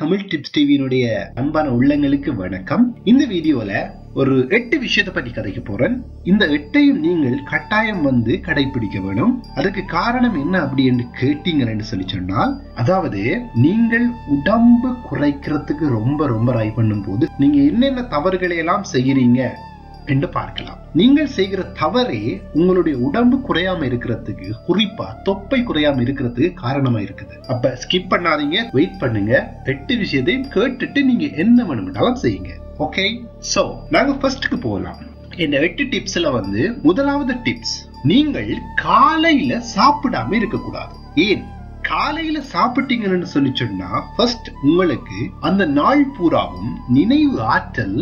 Tamil tips டிவியினுடைய அன்பான உள்ளங்களுக்கு வணக்கம். இந்த வீடியோல ஒரு 8 விஷயத்தை பற்றி கதைக்க போறேன். இந்த 8ஐயும் நீங்கள் கட்டாயம் கடைபிடிக்க வேணும். அதுக்கு காரணம் என்ன அப்படி என்று கேட்டீங்கன்னு சொல்லி சொன்னால், அதாவது நீங்கள் உடம்பு குறைக்கிறதுக்கு ரொம்ப ட்ரை பண்ணும் போது நீங்க என்னென்ன தவறுகளை எல்லாம் செய்யறீங்க என்று பார்க்கலாம். நீங்கள் செய்கிற தவறே உங்களுடைய உடம்பு குறையாம இருக்கிறதுக்கு, குறிப்பா தொப்பை குறையாம இருக்கிறதுக்கு காரணமா இருக்குது. அப்ப ஸ்கிப் பண்ணாதீங்க, வெயிட் பண்ணுங்க. 8 விஷயத்தையும் கேட்டுட்டு நீங்க என்ன வேணும்னாலும் செய்யுங்க. ஓகே, சோ நாங்க ஃபர்ஸ்ட்க்கு போகலாம். இந்த 8 டிப்ஸ்ல முதலாவது டிப்ஸ், நீங்கள் காலையில சாப்பிடாம இருக்கக்கூடாது. ஏன் காலையில சாப்பிட்டீங்கன்னு சொல்லி சொன்னா, ஃபர்ஸ்ட் உங்களுக்கு அந்த நாள் பூராவும் நினைவு ஆற்றல்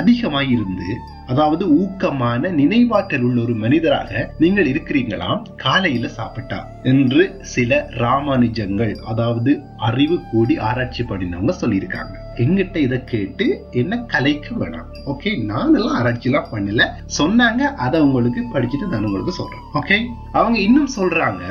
அதிகமாயிருந்து, அதாவது ஊக்கமான நினைவாற்றல் உள்ள ஒரு மனிதராக நீங்கள் இருக்கிறீங்களாம் காலையில சாப்பிட்டா என்று சில ராமானுஜங்கள், அதாவது அறிவு கூடி ஆராய்ச்சி பண்ணினவங்க சொல்லியிருக்காங்க. எங்கிட்ட இதை கேட்டு என்ன கலைக்க வேணாம். ஓகே, நான் எல்லாம் ஆராய்ச்சி எல்லாம் பண்ணல, சொன்னாங்க. அதை உங்களுக்கு படிச்சுட்டு நான் உங்களுக்கு சொல்றேன். ஓகே, அவங்க இன்னும் சொல்றாங்க,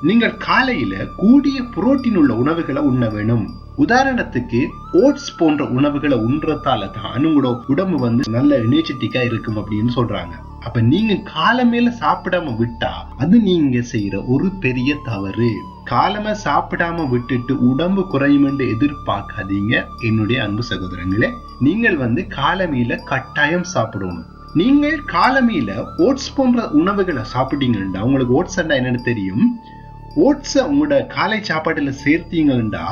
நீங்கள் காலையில கூடிய புரோட்டீன் உள்ள உணவுகளை உண்ண வேணும். உதாரணத்துக்கு ஓட்ஸ் போன்ற உணவுகளை உண்றதால தான் உங்களோட உடம்பு நல்ல எனர்ஜெட்டிக்கா இருக்கும் அப்படின்னு சொல்றாங்க. அப்ப நீங்க காலமேல சாப்பிடாம விட்டா அது நீங்க செய்யற ஒரு பெரிய தவறு. காலமே சாப்பிடாம விட்டுட்டு உடம்பு குறையும் என்று எதிர்பார்க்காதீங்க என்னுடைய அன்பு சகோதரங்களே. நீங்கள் காலமேல கட்டாயம் சாப்பிடணும். நீங்கள் காலமேல ஓட்ஸ் போன்ற உணவுகளை சாப்பிட்டீங்கன்னா, உங்களுக்கு ஓட்ஸ் என்னன்னு தெரியும். ஓட்ஸ உங்களோட காலை சாப்பாட்டுல சேர்த்தீங்கன்னா,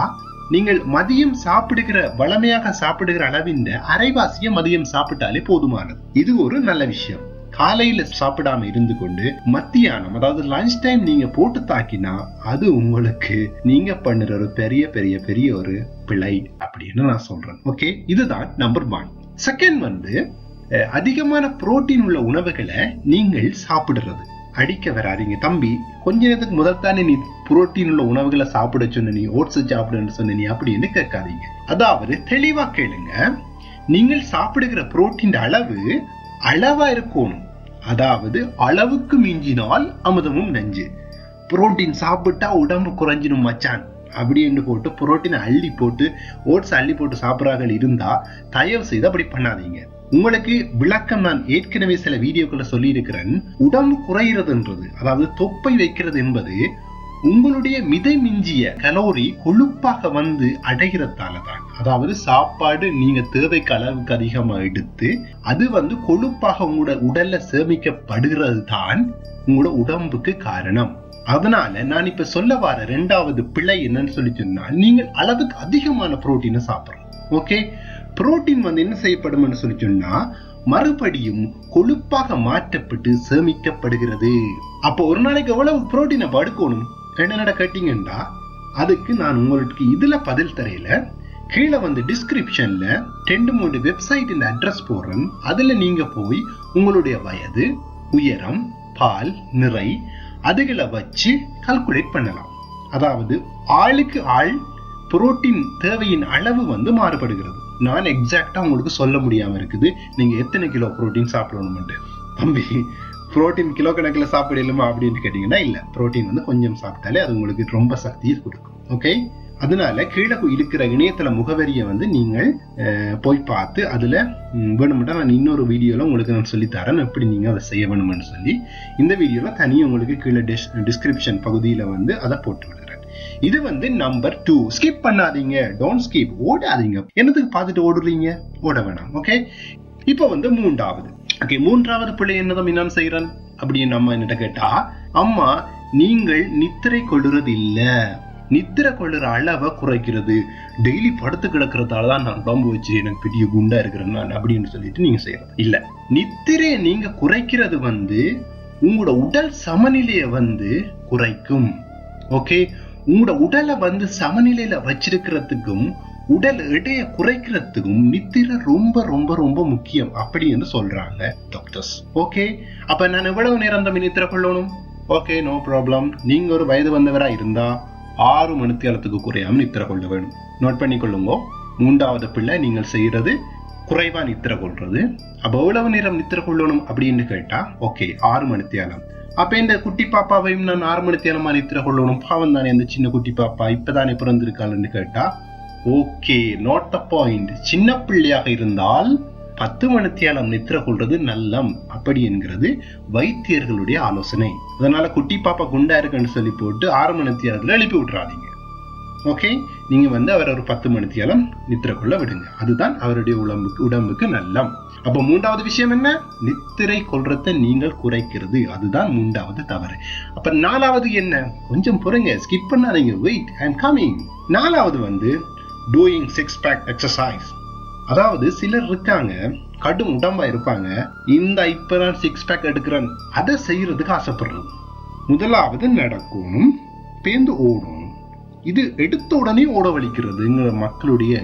நீங்கள் மதியம் சாப்பிடுகிற, வளமையாக சாப்பிடுகிற அளவின் அரைவாசிய மதியம் சாப்பிட்டாலே போதுமானது. இது ஒரு நல்ல விஷயம். காலையில சாப்பிடாம இருந்து கொண்டு மத்தியானம், அதாவது லஞ்ச் டைம் நீங்க போட்டு தாக்கினா, அது உங்களுக்கு நீங்க பண்ணுற ஒரு பெரிய பெரிய பெரிய ஒரு பிழை அப்படின்னு நான் சொல்றேன். ஓகே, இதுதான் நம்பர் 1. செகண்ட் அதிகமான புரோட்டீன் உள்ள உணவுகளை நீங்கள் சாப்பிடுறது. அடிக்க வராதீங்க தம்பி, கொஞ்ச நேரத்துக்கு முதல் தானே நீ புரோட்டீன் உள்ள உணவுகளை சாப்பிட சொன்ன, நீ ஓட்ஸ் சாப்பிடுன்னு சொன்ன நீ அப்படின்னு கேட்காதீங்க. அதாவது தெளிவா கேளுங்க, நீங்கள் சாப்பிடுகிற புரோட்டீன் அளவா இருக்கணும். அதாவது அளவுக்கு மிஞ்சினால் அமுதமும் நஞ்சு. புரோட்டீன் சாப்பிட்டா உடம்பு குறைஞ்சிடும் மச்சான் அப்படின்னு போட்டு புரோட்டீன் அள்ளி போட்டு ஓட்ஸ் அள்ளி போட்டு சாப்பிட்றாங்க இருந்தா தயவு செய்து அப்படி பண்ணாதீங்க. உங்களுக்கு விளக்கம் நான் ஏற்கனவே சில வீடியோக்களை சொல்லி இருக்கிறேன். உடம்பு குறைகிறதுன்றது, அதாவது தொப்பை வைக்கிறது என்பது உங்களுடைய மிதை மிஞ்சிய கலோரி கொழுப்பாக அடைகிறதால தான். அதாவது சாப்பாடு நீங்க தேவைக்கு அளவுக்கு அதிகமா எடுத்து அது கொழுப்பாக உங்களோட உடல்ல சேமிக்கப்படுகிறது தான் உங்களோட உடம்புக்கு காரணம். அதனால நான் இப்ப சொல்ல வர 2வது பிழை என்னன்னு சொல்லி சொன்னா, நீங்கள் அளவுக்கு அதிகமான புரோட்டீனை சாப்பிடுறோம். ஓகே, புரோட்டீன் என்ன செய்யப்படும் சொல்லி சொன்னா, மறுபடியும் கொழுப்பாக மாற்றப்பட்டு சேமிக்கப்படுகிறது. அப்போ ஒரு நாளைக்கு எவ்வளவு புரோட்டீனை படுக்கணும் என்ன கேட்டீங்கன்னா, அதுக்கு நான் உங்களுக்கு இதுல பதில் தரையில கீழே டிஸ்கிரிப்ஷன்ல 2-3 வெப்சைட் அட்ரஸ் போடுறேன். அதுல நீங்க போய் உங்களுடைய வயது, உயரம், பால் நிறை அதுகளை வச்சு கால்குலேட் பண்ணலாம். அதாவது ஆளுக்கு ஆள் புரோட்டீன் தேவையின் அளவு மாறுபடுகிறது. நான் எக்ஸாக்டா உங்களுக்கு சொல்ல முடியாம இருக்குது நீங்க எத்தனை கிலோ புரோட்டீன் சாப்பிடணும். தம்பி, புரோட்டீன் கிலோ கணக்கில் சாப்பிடலுமா அப்படின்னு கேட்டீங்கன்னா இல்ல. புரோட்டீன் கொஞ்சம் சாப்பிட்டாலே அது உங்களுக்கு ரொம்ப சக்தியை கொடுக்கும். ஓகே, அதனால கீழே இருக்கிற இணையதள முகவரியை நீங்கள் போய் பார்த்து அதுல வேணும்னா நான் இன்னொரு வீடியோல உங்களுக்கு நான் சொல்லித்தரேன் எப்படி நீங்க அதை செய்ய வேணும்னு சொல்லி. இந்த வீடியோல தனியாக உங்களுக்கு கீழே டிஸ்கிரிப்ஷன் பகுதியில அதை போட்டு விடுறேன். இது நம்பர் 2. ஸ்கிப் பண்ணாதீங்க, டோன்ட் ஸ்கிப், ஓடாதீங்க. என்னத்துக்கு பார்த்துட்டு ஓடுறீங்க? ஓட வேணாம். ஓகே, இப்போ 3வது. ஓகே, 3வது பிள்ளை என்னதான் செய்யறேன் அப்படின்னு நம்ம என்னட்ட கேட்டா, அம்மா நீங்கள் நித்திரை கொள்ளுறது இல்ல, நித்திரை கொள்ளுற அளவை குறைக்கிறது. டெய்லி படுத்து கிடக்கிறதால தான் நான் உடம்பு வச்சு எனக்கு பெரிய குண்டா இருக்கிறேன் நான் அப்படின்னு சொல்லிட்டு நீங்க செய்யறது இல்ல. நித்திரையை நீங்க குறைக்கிறது உங்களோட உடல் சமநிலையை குறைக்கும். ஓகே, உங்களோட உடலை சமநிலையில வச்சிருக்கிறதுக்கும் உடல் எடையை குறைக்கிறதுக்கும் நித்திரை ரொம்ப ரொம்ப ரொம்ப முக்கியம் அப்படின்னு சொல்றாங்க டாக்டர்ஸ். ஓகே, அப்ப நான் எவ்வளவு நேரம் தான் நித்திரை கொள்ளணும்? Okay, no problem. நீங்க ஒரு வயது வந்தவரா இருந்தா 6 மணித்தியாலத்துக்கு குறையாம நித்திரை கொள்ள வேணும். நோட் பண்ணி கொள்ளுங்க. 3வது பிள்ளை நீங்கள் செய்யறது குறைவா நித்திரை கொள்றது. அப்ப எவ்வளவு நேரம் நித்திரை கொள்ளணும் அப்படின்னு கேட்டா, ஓகே 6 மணித்தியாலம். அப்ப இந்த குட்டி பாப்பாவையும் நான் 6 மணித்தியாலமா நித்திரை கொள்ளணும். பாவம் தானே அந்த சின்ன குட்டி பாப்பா, இப்பதானே பிறந்திருக்காள்னு கேட்டா ஓகே, நாட் த பாயிண்ட். சின்ன பிள்ளையாக இருந்தால் 10 மணித்தியாலம் நித்திர கொள்றது நல்லம் அப்படி என்கிறது வைத்தியர்களுடைய ஆலோசனை. அதனால குட்டி பாப்பா குண்டா இருக்குன்னு சொல்லி போட்டு 6 மணித்தியாலத்துல எழுப்பி விட்டுறாதீங்க. ஓகே, நீங்க அவர் ஒரு 10 மணித்தியாலம் நித்திர கொள்ள விடுங்க. அதுதான் அவருடைய உடம்புக்கு நல்லம். அப்ப 3வது விஷயம் என்ன? நித்திரை கொள்றத நீங்கள் குறைக்கிறது. அதுதான் 3வது தவறு. அப்ப 4வது என்ன? கொஞ்சம் பொறுங்க, ஸ்கிப் பண்ணாதீங்க. Wait, I am coming. 4வது டூயிங் 6 பேக் எக்ஸசைஸ். அதாவது சிலர் இருக்காங்க, கடும் உடம்பா இருப்பாங்க, இப்ப நான் 6 பேக் எடுக்கிறேன் அதை செய்யறதுக்கு ஆசைப்படுறது. முதலாவது நடக்கணும், பேந்து ஓடணும். இது எடுத்த உடனே ஓட வலிக்கிறதுங்கிற மக்களுடைய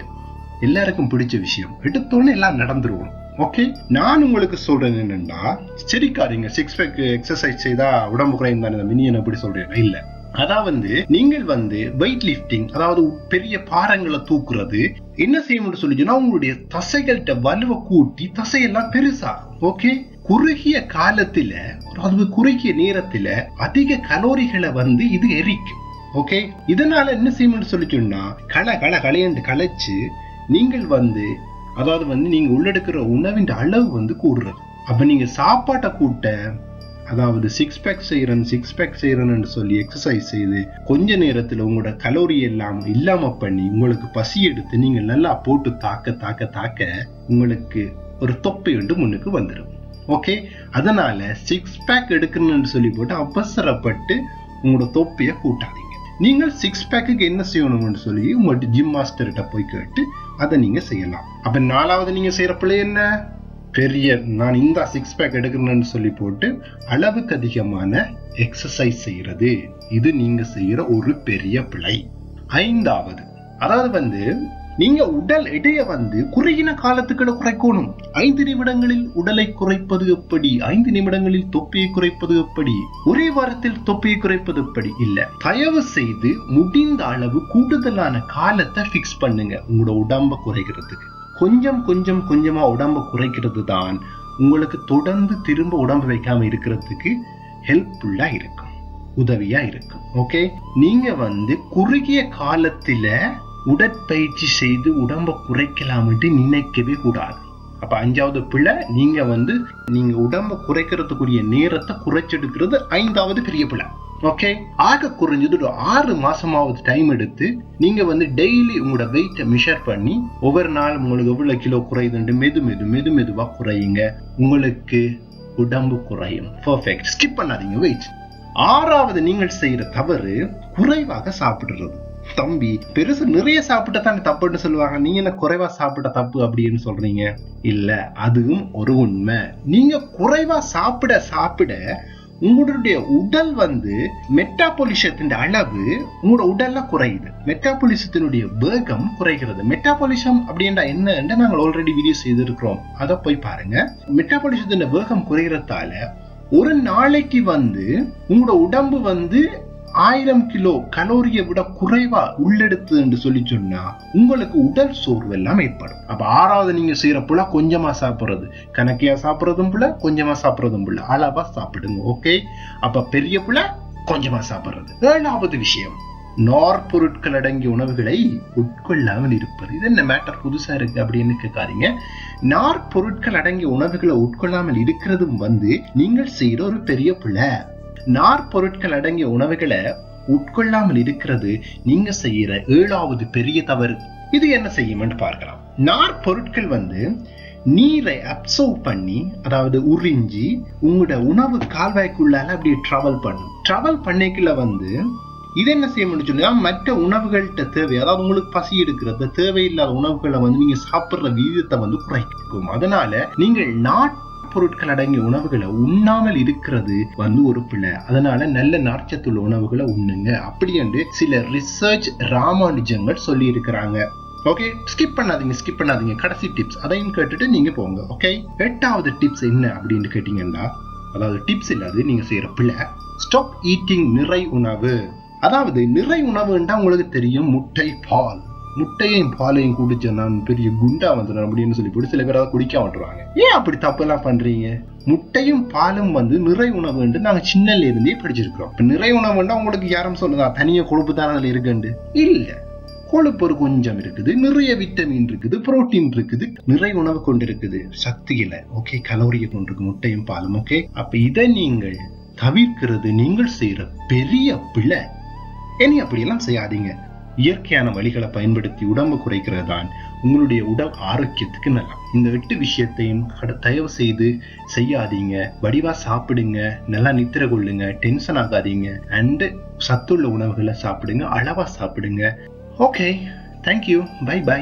எல்லாருக்கும் பிடிச்ச விஷயம். எடுத்த உடனே எல்லாம் நடந்துருவோம். ஓகே, நான் உங்களுக்கு சொல்றேன் என்னன்னா, சரிக்காதீங்க 6 பேக் எக்ஸசைஸ் செய்தா உடம்பு குறையும் தானே மினியன் அப்படி சொல்றேன். இல்ல, அதாவது நீங்கள் வெயிட் லிஃப்டிங், அதாவது பெரிய பாரங்களை தூக்குறது என்ன செய்யணும்னு சொல்லிச்சுன்னா, உங்களுடைய தசைகள்கிட்ட வலுவை கூட்டி தசையெல்லாம் பெருசாகும். ஓகே, குறுகிய காலத்துல, அதாவது குறுகிய நேரத்துல அதிக கலோரிகளை இது எரிக்கும். ஓகே, இதனால என்ன செய்யணும்னு சொல்லிச்சோம்னா, களையண்டு களைச்சு நீங்கள் அதாவது நீங்க உள்ளெடுக்கிற உணவின் அளவு கூடுறது. அப்ப நீங்க சாப்பாட்டை கூட்ட, அதாவது 6 பேக் செய்யறேன்னு சொல்லி எக்ஸசைஸ் செய்து கொஞ்ச நேரத்துல உங்களோட கலோரி எல்லாம் இல்லாம பண்ணி உங்களுக்கு பசி எடுத்து நீங்க நல்லா போட்டு தாக்க உங்களுக்கு ஒரு தொப்பை முன்னுக்கு வந்துடும். ஓகே, அதனால 6 பேக் எடுக்கணும்னு சொல்லி போட்டு அவசரப்பட்டு உங்களோட தொப்பைய கூட்டாதீங்க. நீங்கள் 6 பேக்கு என்ன செய்யணும்னு சொல்லி உங்கள்கிட்ட ஜிம் மாஸ்டர்கிட்ட போய் கேட்டு அதை நீங்க செய்யலாம். அப்ப 4வது நீங்க செய்யற பிள்ளை என்ன? நான் இந்த 6 பேக் எடுக்கணும்னு சொல்லி போட்டு அளவுக்கு அதிகமான எக்ஸசைஸ் செய்யறது. இது நீங்க செய்யற ஒரு பெரிய பிழை. 5வது, அதாவது நீங்க உடல் எடைய குறுகின காலத்துக்குள்ள குறைக்கணும். 5 நிமிடங்களில் உடலை குறைப்பது எப்படி? 5 நிமிடங்களில் தொப்பியை குறைப்பது எப்படி? ஒரே வாரத்தில் தொப்பியை குறைப்பது எப்படி? இல்ல, தயவு செய்து முடிந்த அளவு கூடுதலான காலத்தை பிக்ஸ் பண்ணுங்க. உங்களோட உடம்ப குறைக்கிறதுக்கு கொஞ்சமா உடம்ப குறைக்கிறது தான் உங்களுக்கு தொடர்ந்து திரும்ப உடம்பு வைக்காம இருக்கிறதுக்கு ஹெல்ப்ஃபுல்லா இருக்கும், உதவியா இருக்கும். ஓகே, நீங்க குறுகிய காலத்துல உடற்பயிற்சி செய்து உடம்ப குறைக்கலாம்னு நினைக்கவே கூடாது. அப்ப 5வது பிள்ளை, நீங்க உடம்ப குறைக்கிறதுக்குரிய நேரத்தை குறைச்செடுக்கிறது 5வது பெரிய பிள்ளை. ஓகே, ஆக குறைஞ்சது ஒரு 6 மாசமாவது டைம் எடுத்து நீங்க டெய்லி உங்களோட வெயிட்டை மெஷர் பண்ணி ஒவ்வொரு நாளும் உங்களுக்கு எவ்வளவு கிலோ குறையுதுன்னு மெதுவா குறையுங்க. உங்களுக்கு உடம்பு குறையும். பெர்ஃபெக்ட், ஸ்கிப் பண்ணாதீங்க. வெயிட். 6வது நீங்கள் செய்யற தவறு குறைவாக சாப்பிடுறது. தம்பி, பெருசு நிறைய சாப்பிட்ட தான் தப்புன்னு சொல்லுவாங்க, நீங்க என்ன குறைவா சாப்பிட்ட தப்பு அப்படின்னு சொல்றீங்க? இல்ல, அதுவும் ஒரு உண்மை. நீங்க குறைவா சாப்பிட உங்களுடைய உடல் மெட்டாபாலிசத்தின் அளவு உங்களோட உடல்ல குறையுது. மெட்டாபாலிசத்தினுடைய வேகம் குறைகிறது. மெட்டாபாலிசம் அப்படின்னா என்ன நாங்கள் ஆல்ரெடி வீடியோ செய்திருக்கிறோம், அதை போய் பாருங்க. மெட்டாபாலிசத்தின் வேகம் குறைகிறதால ஒரு நாளைக்கு உங்களோட உடம்பு 1000 கிலோ கலோரியை விட குறைவா உள்ளெடுத்து என்று சொல்லி சொன்னா உங்களுக்கு உடல் சோர்வு எல்லாம் ஏற்படும். அப்ப 6வது நீங்க செய்யற புள்ள கொஞ்சமா சாப்பிடுறது, கணக்கியா சாப்பிடுறதும் புள்ள, கொஞ்சமா சாப்பிடுறதும் புள்ள, அளவா சாப்பிடுங்க. ஓகே, அப்ப பெரிய புள்ள கொஞ்சமா சாப்பிடுறது. 7வது விஷயம், நார்பொருட்கள் அடங்கிய உணவுகளை உட்கொள்ளாமல் இருப்பது. இது என்ன மேட்டர் புதுசா இருக்கு அப்படின்னு கேட்காதீங்க. நார்பொருட்கள் அடங்கிய உணவுகளை உட்கொள்ளாமல் இருக்கிறதும் நீங்கள் செய்யற ஒரு பெரிய புள்ள. நார்பொருட்கள் அடங்கிய உணவுகளை உட்கொள்ளாமல் இருக்கிறது நீங்க செய்யற 7வது பெரிய தவறு. இது என்ன செய்யும் பார்க்கலாம். நார்பொருட்கள் நீரை அப்சர்வ் பண்ணி, அதாவது உறிஞ்சி உங்களோட உணவு கால்வாய்க்குள்ளால அப்படியே டிராவல் பண்ணிக்கல இது என்ன செய்ய முடியும்னா, மற்ற உணவுகள்கிட்ட தேவை, அதாவது உங்களுக்கு பசி எடுக்கிறது தேவையில்லாத உணவுகளை நீங்க சாப்பிடுற வீதத்தை குறைக்கும். அதனால நீங்கள் பொருட்கள் அடங்கிய உணவுகளை உண்ணாமல் இருக்கிறது ஒரு பிள்ளை. அதனால நல்ல நார்ச்சத்துள்ள உணவுகளை உண்ணுங்க அப்படி என்று சில ரிசர்ச் ராமானுஜங்கள் சொல்லி இருக்கிறாங்க. ஓகே, ஸ்கிப் பண்ணாதீங்க. கடைசி டிப்ஸ் அதையும் கேட்டுட்டு நீங்க போங்க. ஓகே, 8வது டிப்ஸ் என்ன அப்படின்னு கேட்டீங்கன்னா, அதாவது டிப்ஸ் இல்லாது நீங்க செய்யற பிள்ளை, ஸ்டாப் ஈட்டிங் நிறை உணவு. அதாவது நிறை உணவுன்னா உங்களுக்கு தெரியும், முட்டை, பால். முட்டையும் பாலையும் குடிச்ச நான் பெரிய குண்டா வந்துடும் அப்படின்னு சொல்லி போட்டு சில பேர் அதை குடிக்க மாட்டுருவாங்க. ஏன் அப்படி தப்பு எல்லாம் பண்றீங்க? முட்டையும் பாலும் நிறை உணவு என்று நாங்க சின்னல இருந்தே படிச்சிருக்கிறோம். நிறை உணவுன்னா உங்களுக்கு யாரும் சொல்லுதா தனியா கொழுப்பு தான் அதுல இருக்குண்டு? இல்ல, கொழுப்பு ஒரு கொஞ்சம் இருக்குது, நிறைய விட்டமின் இருக்குது, புரோட்டீன் இருக்குது, நிறைய உணவு கொண்டு இருக்குது, சக்தி இல்ல. ஓகே, கலோரியை கொண்டிருக்கு முட்டையும் பாலும். ஓகே, அப்ப இதை நீங்கள் தவிர்க்கிறது நீங்கள் செய்யற பெரிய பிள்ளை. இனி அப்படியெல்லாம் செய்யாதீங்க. இயற்கையான வழிகளை பயன்படுத்தி உடம்பு குறைக்கிறது தான் உங்களுடைய உடல் ஆரோக்கியத்துக்கு நல்லா. இந்த 8 விஷயத்தையும் தயவு செய்து செய்யாதீங்க. வடிவா சாப்பிடுங்க, நல்லா நித்திர கொள்ளுங்க, டென்ஷன் ஆகாதீங்க, அண்ட் சத்துள்ள உணவுகளை சாப்பிடுங்க, அளவா சாப்பிடுங்க. Okay, thank you, bye by.